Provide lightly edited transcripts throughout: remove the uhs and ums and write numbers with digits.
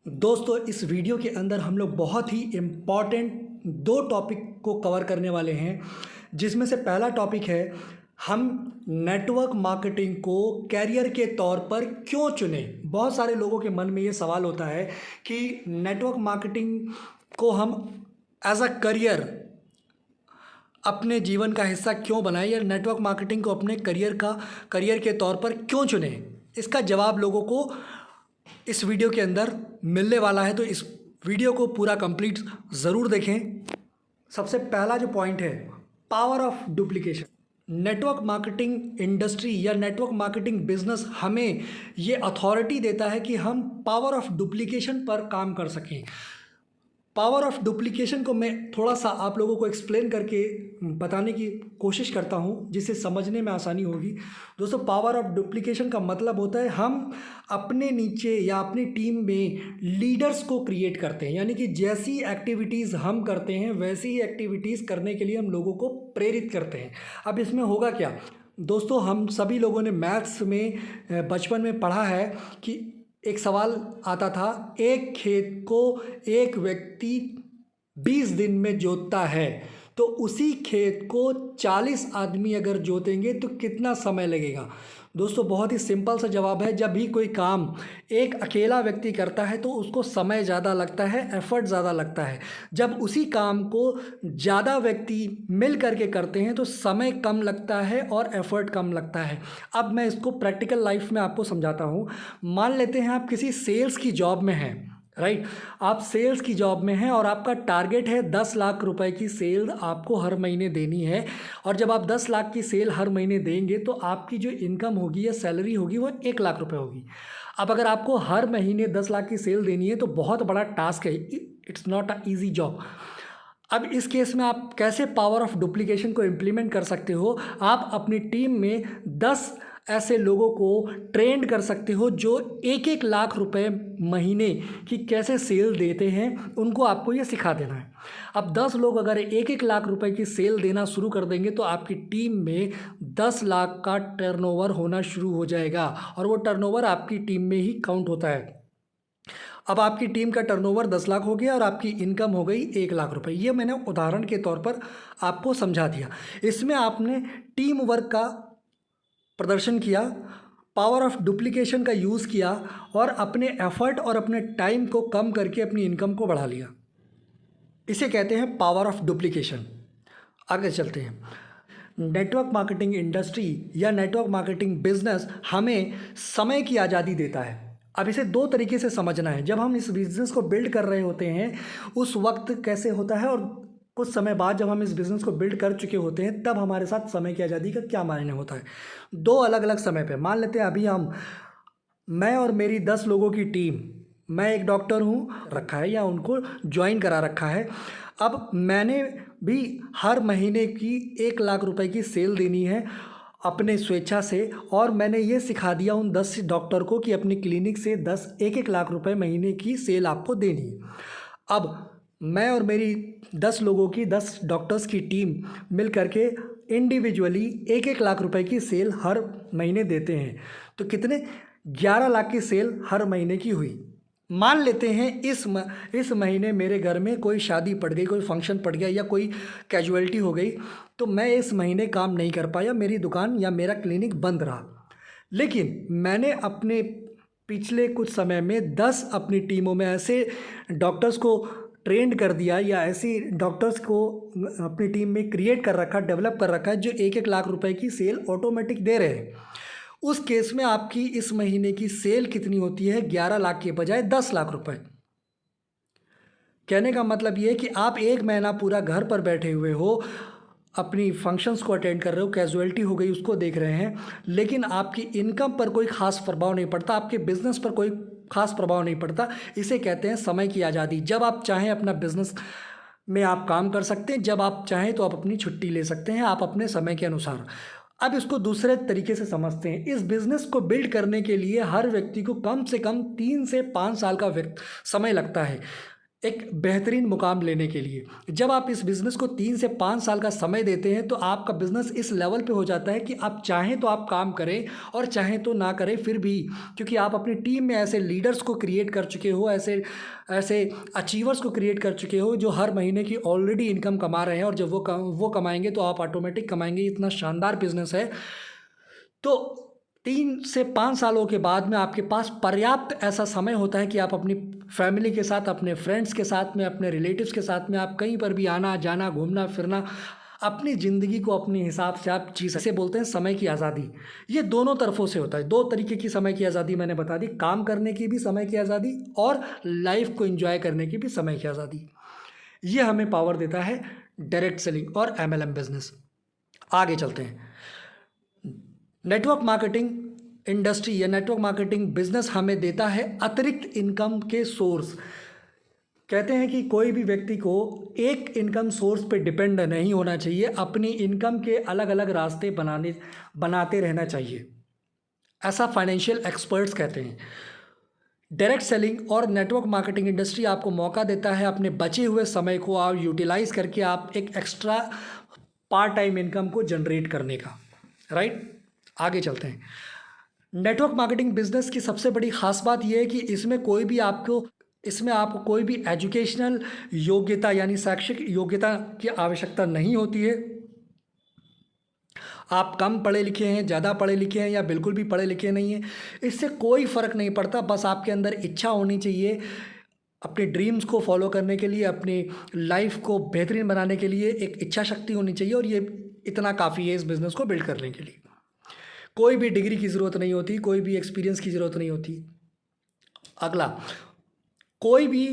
दोस्तों, इस वीडियो के अंदर हम लोग बहुत ही इम्पॉर्टेंट दो टॉपिक को कवर करने वाले हैं, जिसमें से पहला टॉपिक है हम नेटवर्क मार्केटिंग को कैरियर के तौर पर क्यों चुनें। बहुत सारे लोगों के मन में ये सवाल होता है कि नेटवर्क मार्केटिंग को हम एज अ करियर अपने जीवन का हिस्सा क्यों बनाएं या नेटवर्क मार्केटिंग को अपने करियर के तौर पर क्यों चुनें। इसका जवाब लोगों को इस वीडियो के अंदर मिलने वाला है, तो इस वीडियो को पूरा कंप्लीट ज़रूर देखें। सबसे पहला जो पॉइंट है, power of duplication. Network marketing industry या नेटवर्क मार्केटिंग बिजनेस हमें ये अथॉरिटी देता है कि हम पावर ऑफ डुप्लीकेशन पर काम कर सकें। पावर ऑफ डुप्लीकेशन को मैं थोड़ा सा आप लोगों को एक्सप्लेन करके बताने की कोशिश करता हूं, जिससे समझने में आसानी होगी। दोस्तों, पावर ऑफ डुप्लीकेशन का मतलब होता है हम अपने नीचे या अपनी टीम में लीडर्स को क्रिएट करते हैं, यानी कि जैसी एक्टिविटीज़ हम करते हैं वैसी ही एक्टिविटीज़ करने के लिए हम लोगों को प्रेरित करते हैं। अब इसमें होगा क्या दोस्तों, हम सभी लोगों ने मैथ्स में बचपन में पढ़ा है कि एक सवाल आता था, एक खेत को एक व्यक्ति 20 दिन में जोतता है, तो उसी खेत को 40 आदमी अगर जोतेंगे तो कितना समय लगेगा। दोस्तों, बहुत ही सिंपल सा जवाब है, जब भी कोई काम एक अकेला व्यक्ति करता है तो उसको समय ज़्यादा लगता है, एफर्ट ज़्यादा लगता है। जब उसी काम को ज़्यादा व्यक्ति मिल करके करते हैं तो समय कम लगता है और एफर्ट कम लगता है। अब मैं इसको प्रैक्टिकल लाइफ में आपको समझाता हूँ। मान लेते हैं आप किसी सेल्स की जॉब में हैं, राइट। आप सेल्स की जॉब में हैं और आपका टारगेट है 10 लाख रुपए की सेल आपको हर महीने देनी है। और जब आप 10 लाख की सेल हर महीने देंगे तो आपकी जो इनकम होगी या सैलरी होगी वो 1 लाख रुपए होगी। अब अगर आपको हर महीने 10 लाख की सेल देनी है तो बहुत बड़ा टास्क है, it's not a easy job. अब इस केस में आप कैसे पावर ऑफ डुप्लीकेशन को इम्प्लीमेंट कर सकते हो। आप अपनी टीम में 10 ऐसे लोगों को ट्रेंड कर सकते हो जो 1-1 लाख रुपए महीने की कैसे सेल देते हैं, उनको आपको ये सिखा देना है। अब 10 लोग अगर 1-1 लाख रुपए की सेल देना शुरू कर देंगे तो आपकी टीम में 10 लाख का टर्नओवर होना शुरू हो जाएगा, और वो टर्नओवर आपकी टीम में ही काउंट होता है। अब आपकी टीम का टर्नओवर 10 लाख हो गया और आपकी इनकम हो गई 1 लाख रुपए। ये मैंने उदाहरण के तौर पर आपको समझा दिया। इसमें आपने टीम वर्क का प्रदर्शन किया, पावर ऑफ डुप्लीकेशन का यूज़ किया और अपने एफर्ट और अपने टाइम को कम करके अपनी इनकम को बढ़ा लिया। इसे कहते हैं पावर ऑफ डुप्लीकेशन। आगे चलते हैं। नेटवर्क मार्केटिंग इंडस्ट्री या नेटवर्क मार्केटिंग बिजनेस हमें समय की आज़ादी देता है। अब इसे दो तरीके से समझना है। जब हम इस बिज़नेस को बिल्ड कर रहे होते हैं उस वक्त कैसे होता है, और कुछ समय बाद जब हम इस बिज़नेस को बिल्ड कर चुके होते हैं तब हमारे साथ समय की आज़ादी का क्या मायने होता है। दो अलग अलग समय पे मान लेते हैं, अभी मैं और मेरी 10 लोगों की टीम, मैं एक डॉक्टर हूँ रखा है या उनको ज्वाइन करा रखा है। अब मैंने भी हर महीने की 1 लाख रुपए की सेल देनी है अपने स्वेच्छा से, और मैंने ये सिखा दिया उन 10 डॉक्टर को कि अपनी क्लिनिक से 1-1 लाख रुपए महीने की सेल आपको देनी है। अब मैं और मेरी 10 लोगों की 10 डॉक्टर्स की टीम मिल करके इंडिविजुअली 1-1 लाख रुपए की सेल हर महीने देते हैं, तो कितने 11 लाख की सेल हर महीने की हुई। मान लेते हैं इस महीने मेरे घर में कोई शादी पड़ गई, कोई फंक्शन पड़ गया या कोई कैजुअलिटी हो गई, तो मैं इस महीने काम नहीं कर पाया, मेरी दुकान या मेरा क्लिनिक बंद रहा। लेकिन मैंने अपने पिछले कुछ समय में 10 अपनी टीमों में ऐसे डॉक्टर्स को ट्रेंड कर दिया या ऐसी डॉक्टर्स को अपनी टीम में क्रिएट कर रखा, डेवलप कर रखा है जो 1-1 लाख रुपए की सेल ऑटोमेटिक दे रहे हैं। उस केस में आपकी इस महीने की सेल कितनी होती है, 11 लाख के बजाय 10 लाख रुपए। कहने का मतलब ये है कि आप 1 महीना पूरा घर पर बैठे हुए हो, अपनी फंक्शंस को अटेंड कर रहे हो, कैजुअलिटी हो गई उसको देख रहे हैं, लेकिन आपकी इनकम पर कोई ख़ास प्रभाव नहीं पड़ता, आपके बिजनेस पर कोई ख़ास प्रभाव नहीं पड़ता। इसे कहते हैं समय की आज़ादी। जब आप चाहें अपना बिजनेस में आप काम कर सकते हैं, जब आप चाहें तो आप अपनी छुट्टी ले सकते हैं, आप अपने समय के अनुसार। अब इसको दूसरे तरीके से समझते हैं। इस बिज़नेस को बिल्ड करने के लिए हर व्यक्ति को कम से कम 3 से 5 साल का समय लगता है। एक बेहतरीन मुकाम लेने के लिए। जब आप इस बिज़नेस को 3 से 5 साल का समय देते हैं तो आपका बिज़नेस इस लेवल पे हो जाता है कि आप चाहें तो आप काम करें और चाहें तो ना करें फिर भी, क्योंकि आप अपनी टीम में ऐसे लीडर्स को क्रिएट कर चुके हो, ऐसे ऐसे अचीवर्स को क्रिएट कर चुके हो जो हर महीने की ऑलरेडी इनकम कमा रहे हैं, और जब वो कमाएंगे तो आप ऑटोमेटिक कमाएंगे। इतना शानदार बिज़नेस है। तो 3 से 5 सालों के बाद में आपके पास पर्याप्त ऐसा समय होता है कि आप अपनी फैमिली के साथ, अपने फ्रेंड्स के साथ में, अपने रिलेटिव्स के साथ में आप कहीं पर भी आना जाना, घूमना फिरना, अपनी ज़िंदगी को अपने हिसाब से आप जी सकते। इसे बोलते हैं समय की आज़ादी। ये दोनों तरफ़ों से होता है। 2 तरीके की समय की आज़ादी मैंने बता दी, काम करने की भी समय की आज़ादी और लाइफ को एंजॉय करने की भी समय की आज़ादी। ये हमें पावर देता है डायरेक्ट सेलिंग और MLM बिजनेस। आगे चलते हैं। नेटवर्क मार्केटिंग इंडस्ट्री या नेटवर्क मार्केटिंग बिजनेस हमें देता है अतिरिक्त इनकम के सोर्स। कहते हैं कि कोई भी व्यक्ति को एक इनकम सोर्स पे डिपेंड नहीं होना चाहिए, अपनी इनकम के अलग अलग रास्ते बनाते रहना चाहिए, ऐसा फाइनेंशियल एक्सपर्ट्स कहते हैं। डायरेक्ट सेलिंग और नेटवर्क मार्केटिंग इंडस्ट्री आपको मौका देता है अपने बचे हुए समय को आप यूटिलाइज करके आप एक एक्स्ट्रा पार्ट टाइम इनकम को जनरेट करने का, राइट। आगे चलते हैं। नेटवर्क मार्केटिंग बिजनेस की सबसे बड़ी खास बात यह है कि इसमें आपको कोई भी एजुकेशनल योग्यता यानी शैक्षिक योग्यता की आवश्यकता नहीं होती है। आप कम पढ़े लिखे हैं, ज़्यादा पढ़े लिखे हैं या बिल्कुल भी पढ़े लिखे नहीं हैं, इससे कोई फ़र्क नहीं पड़ता। बस आपके अंदर इच्छा होनी चाहिए अपने ड्रीम्स को फॉलो करने के लिए, अपनी लाइफ को बेहतरीन बनाने के लिए एक इच्छा शक्ति होनी चाहिए, और ये इतना काफ़ी है इस बिज़नेस को बिल्ड करने के लिए। कोई भी डिग्री की ज़रूरत नहीं होती, कोई भी एक्सपीरियंस की ज़रूरत नहीं होती। अगला, कोई भी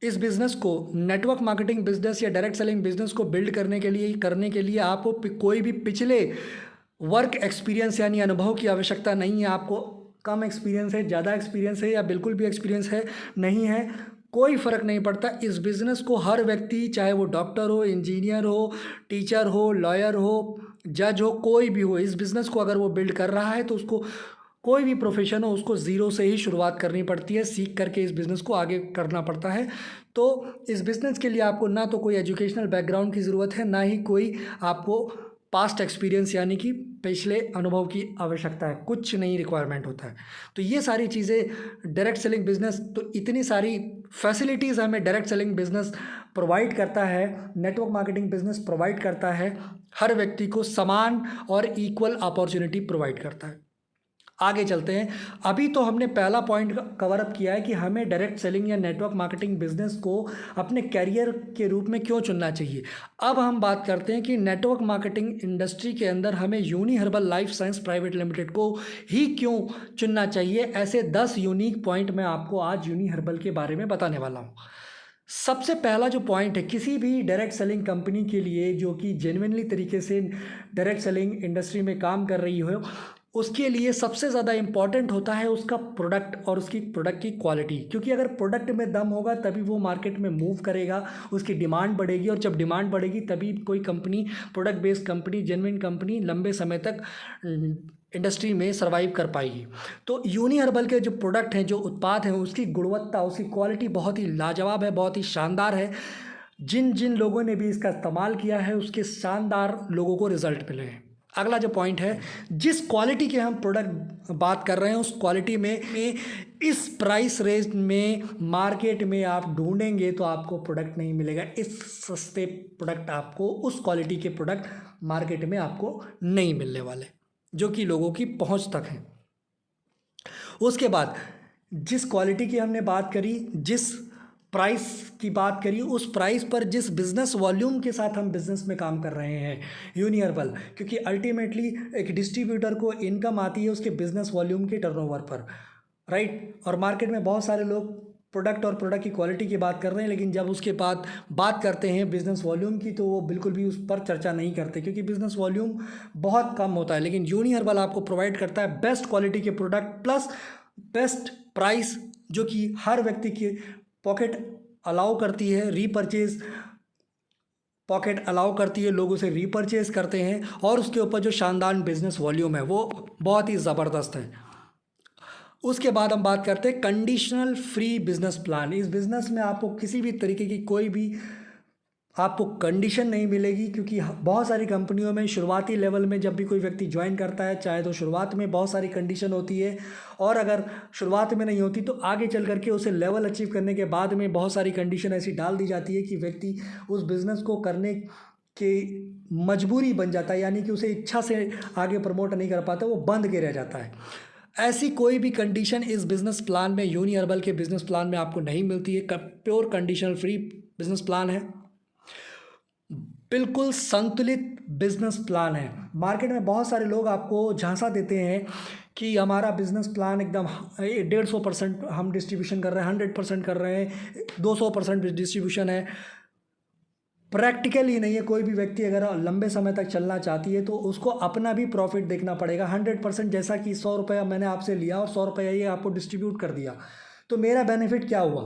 इस बिज़नेस को, नेटवर्क मार्केटिंग बिजनेस या डायरेक्ट सेलिंग बिजनेस को बिल्ड करने के लिए आपको कोई भी पिछले वर्क एक्सपीरियंस यानी अनुभव की आवश्यकता नहीं है। आपको कम एक्सपीरियंस है, ज़्यादा एक्सपीरियंस है या बिल्कुल भी एक्सपीरियंस है नहीं है, कोई फ़र्क नहीं पड़ता। इस बिज़नेस को हर व्यक्ति, चाहे वो डॉक्टर हो, इंजीनियर हो, टीचर हो, लॉयर हो, जज हो, कोई भी हो, इस बिज़नेस को अगर वो बिल्ड कर रहा है तो उसको, कोई भी प्रोफेशन हो, उसको ज़ीरो से ही शुरुआत करनी पड़ती है, सीख करके इस बिज़नेस को आगे करना पड़ता है। तो इस बिज़नेस के लिए आपको ना तो कोई एजुकेशनल बैकग्राउंड की ज़रूरत है, ना ही कोई आपको पास्ट एक्सपीरियंस यानी कि पिछले अनुभव की आवश्यकता है, कुछ नहीं रिक्वायरमेंट होता है। तो ये सारी चीज़ें डायरेक्ट सेलिंग बिज़नेस, तो इतनी सारी फैसिलिटीज़ हमें डायरेक्ट सेलिंग बिज़नेस प्रोवाइड करता है, नेटवर्क मार्केटिंग बिज़नेस प्रोवाइड करता है, हर व्यक्ति को समान और इक्वल अपॉर्चुनिटी प्रोवाइड करता है। आगे चलते हैं। अभी तो हमने पहला पॉइंट कवर अप किया है कि हमें डायरेक्ट सेलिंग या नेटवर्क मार्केटिंग बिजनेस को अपने कैरियर के रूप में क्यों चुनना चाहिए। अब हम बात करते हैं कि नेटवर्क मार्केटिंग इंडस्ट्री के अंदर हमें Uni Herbal Life Science Private Limited को ही क्यों चुनना चाहिए। ऐसे 10 यूनिक पॉइंट मैं आपको आज यूनी हर्बल के बारे में बताने वाला हूँ। सबसे पहला जो पॉइंट है, किसी भी डायरेक्ट सेलिंग कंपनी के लिए जो कि जेन्युइनली तरीके से डायरेक्ट सेलिंग इंडस्ट्री में काम कर रही हो, उसके लिए सबसे ज़्यादा इम्पॉर्टेंट होता है उसका प्रोडक्ट और उसकी प्रोडक्ट की क्वालिटी। क्योंकि अगर प्रोडक्ट में दम होगा तभी वो मार्केट में मूव करेगा, उसकी डिमांड बढ़ेगी, और जब डिमांड बढ़ेगी तभी कोई company, product based company, genuine company लंबे समय तक इंडस्ट्री में सर्वाइव कर पाएगी। तो यूनी हर्बल के जो प्रोडक्ट हैं, जो उत्पाद हैं, उसकी गुणवत्ता, उसकी क्वालिटी बहुत ही लाजवाब है, बहुत ही शानदार है। जिन जिन लोगों ने भी इसका इस्तेमाल किया है उसके शानदार लोगों को रिजल्ट मिले हैं। अगला जो पॉइंट है, जिस क्वालिटी के हम प्रोडक्ट बात कर रहे हैं उस क्वालिटी में इस प्राइस रेंज में मार्केट में आप ढूंढेंगे तो आपको प्रोडक्ट नहीं मिलेगा। इस सस्ते प्रोडक्ट आपको, उस क्वालिटी के प्रोडक्ट मार्केट में आपको नहीं मिलने वाले जो कि लोगों की पहुंच तक हैं। उसके बाद जिस क्वालिटी की हमने बात करी, जिस प्राइस की बात करी, उस प्राइस पर जिस बिज़नेस वॉल्यूम के साथ हम बिज़नेस में काम कर रहे हैं यूनी हर्बल, क्योंकि अल्टीमेटली एक डिस्ट्रीब्यूटर को इनकम आती है उसके बिज़नेस वॉल्यूम के टर्नओवर पर, राइट। और मार्केट में बहुत सारे लोग प्रोडक्ट और प्रोडक्ट की क्वालिटी की बात कर रहे हैं, लेकिन जब उसके बाद बात करते हैं बिज़नेस वॉल्यूम की तो वो बिल्कुल भी उस पर चर्चा नहीं करते, क्योंकि बिज़नेस वॉल्यूम बहुत कम होता है। लेकिन यूनी हर्बल आपको प्रोवाइड करता है बेस्ट क्वालिटी के प्रोडक्ट प्लस बेस्ट प्राइस, जो कि हर व्यक्ति की पॉकेट अलाउ करती है, रीपरचेज पॉकेट अलाउ करती है, लोग उसे रीपरचेज करते हैं, और उसके ऊपर जो शानदार बिजनेस वॉल्यूम है वो बहुत ही ज़बरदस्त है। उसके बाद हम बात करते हैं कंडीशनल फ्री बिजनेस प्लान। इस बिज़नेस में आपको किसी भी तरीके की कोई भी आपको कंडीशन नहीं मिलेगी, क्योंकि बहुत सारी कंपनियों में शुरुआती लेवल में जब भी कोई व्यक्ति ज्वाइन करता है, चाहे तो शुरुआत में बहुत सारी कंडीशन होती है, और अगर शुरुआत में नहीं होती तो आगे चल करके उसे लेवल अचीव करने के बाद में बहुत सारी कंडीशन ऐसी डाल दी जाती है कि व्यक्ति उस बिज़नेस को करने के मजबूरी बन जाता है, यानी कि उसे इच्छा से आगे प्रमोट नहीं कर पाता, वो बंद के रह जाता है। ऐसी कोई भी कंडीशन इस बिज़नेस प्लान में, यूनि हर्बल के बिज़नेस प्लान में आपको नहीं मिलती है। Pure conditional free business plan है, बिल्कुल संतुलित बिजनेस प्लान है। मार्केट में बहुत सारे लोग आपको झांसा देते हैं कि हमारा बिजनेस प्लान एकदम 150% हम डिस्ट्रीब्यूशन कर रहे हैं, 100% कर रहे हैं, 200% डिस्ट्रीब्यूशन है। प्रैक्टिकल ही नहीं है। कोई भी व्यक्ति अगर लंबे समय तक चलना चाहती है तो उसको अपना भी प्रॉफिट देखना पड़ेगा। 100% जैसा कि 100 रुपया मैंने आपसे लिया और 100 रुपया ये आपको डिस्ट्रीब्यूट कर दिया, तो मेरा बेनिफिट क्या हुआ?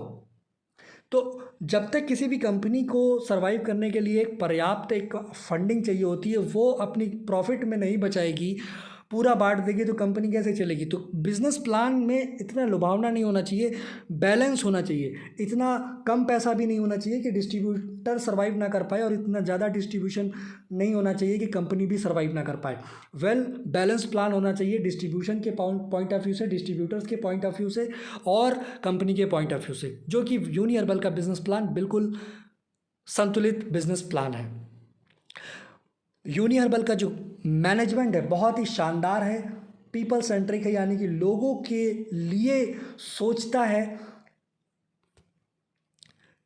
तो जब तक किसी भी कंपनी को सर्वाइव करने के लिए एक पर्याप्त एक फंडिंग चाहिए होती है, वो अपनी प्रॉफिट में नहीं बचाएगी, पूरा बांट देगी, तो कंपनी कैसे चलेगी? तो बिजनेस प्लान में इतना लुभावना नहीं होना चाहिए, बैलेंस होना चाहिए। इतना कम पैसा भी नहीं होना चाहिए कि डिस्ट्रीब्यूटर सर्वाइव ना कर पाए, और इतना ज़्यादा डिस्ट्रीब्यूशन नहीं होना चाहिए कि कंपनी भी सर्वाइव ना कर पाए। वेल बैलेंस प्लान होना चाहिए डिस्ट्रीब्यूशन के पॉइंट ऑफ व्यू से, डिस्ट्रीब्यूटर्स के पॉइंट ऑफ व्यू से, और कंपनी के पॉइंट ऑफ व्यू से, जो कि यूनि हर्बल का बिजनेस प्लान बिल्कुल संतुलित बिजनेस प्लान है। यूनि हर्बल का जो मैनेजमेंट है बहुत ही शानदार है, पीपल सेंट्रिक है, यानी कि लोगों के लिए सोचता है।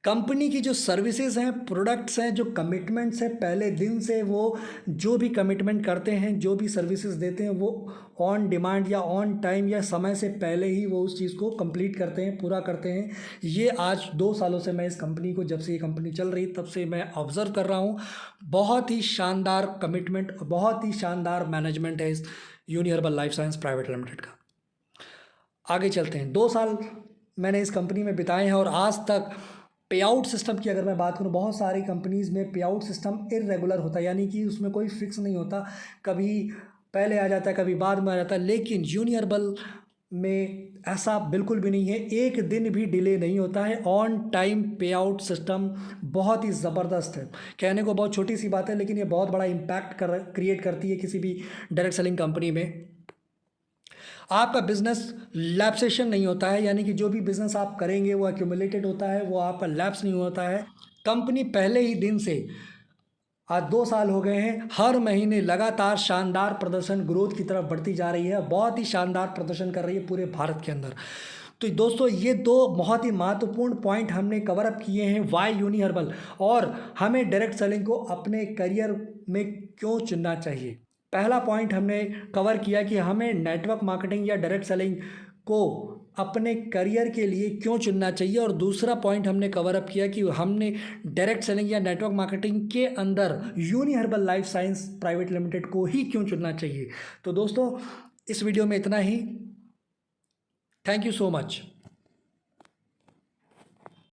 कंपनी की जो सर्विसेज हैं, प्रोडक्ट्स हैं, जो कमिटमेंट्स हैं, पहले दिन से वो जो भी कमिटमेंट करते हैं, जो भी सर्विसेज देते हैं, वो ऑन डिमांड या ऑन टाइम या समय से पहले ही वो उस चीज़ को कंप्लीट करते हैं, पूरा करते हैं। ये आज 2 सालों से मैं इस कंपनी को, जब से ये कंपनी चल रही तब से मैं ऑब्ज़र्व कर रहा हूँ। बहुत ही शानदार कमिटमेंट, बहुत ही शानदार मैनेजमेंट है इस Uni Herbal Life Science Private Limited का। आगे चलते हैं। 2 साल मैंने इस कंपनी में बिताए हैं, और आज तक पे आउट सिस्टम की अगर मैं बात करूँ, बहुत सारी कंपनीज़ में पे आउट सिस्टम इर्रेगुलर होता है, यानी कि उसमें कोई फिक्स नहीं होता, कभी पहले आ जाता है, कभी बाद में आ जाता है। लेकिन यूनि हर्बल में ऐसा बिल्कुल भी नहीं है, एक दिन भी डिले नहीं होता है। ऑन टाइम पे आउट सिस्टम बहुत ही ज़बरदस्त है। कहने को बहुत छोटी सी बात है, लेकिन ये बहुत बड़ा इम्पैक्ट क्रिएट करती है किसी भी डायरेक्ट सेलिंग कंपनी में। आपका बिजनेस लैप्सेशन नहीं होता है, यानी कि जो भी बिजनेस आप करेंगे वो एक्यूमुलेटेड होता है, वो आपका लैप्स नहीं होता है। कंपनी पहले ही दिन से, आज 2 साल हो गए हैं, हर महीने लगातार शानदार प्रदर्शन, ग्रोथ की तरफ बढ़ती जा रही है, बहुत ही शानदार प्रदर्शन कर रही है पूरे भारत के अंदर। तो दोस्तों, ये 2 बहुत ही महत्वपूर्ण पॉइंट हमने कवर अप किए हैं, वाई यूनि हर्बल, और हमें डायरेक्ट सेलिंग को अपने करियर में क्यों चुनना चाहिए। पहला पॉइंट हमने कवर किया कि हमें नेटवर्क मार्केटिंग या डायरेक्ट सेलिंग को अपने करियर के लिए क्यों चुनना चाहिए, और दूसरा पॉइंट हमने कवर अप किया कि हमने डायरेक्ट सेलिंग या नेटवर्क मार्केटिंग के अंदर Uni Herbal Life Science Private Limited को ही क्यों चुनना चाहिए। तो दोस्तों, इस वीडियो में इतना ही। Thank you so much.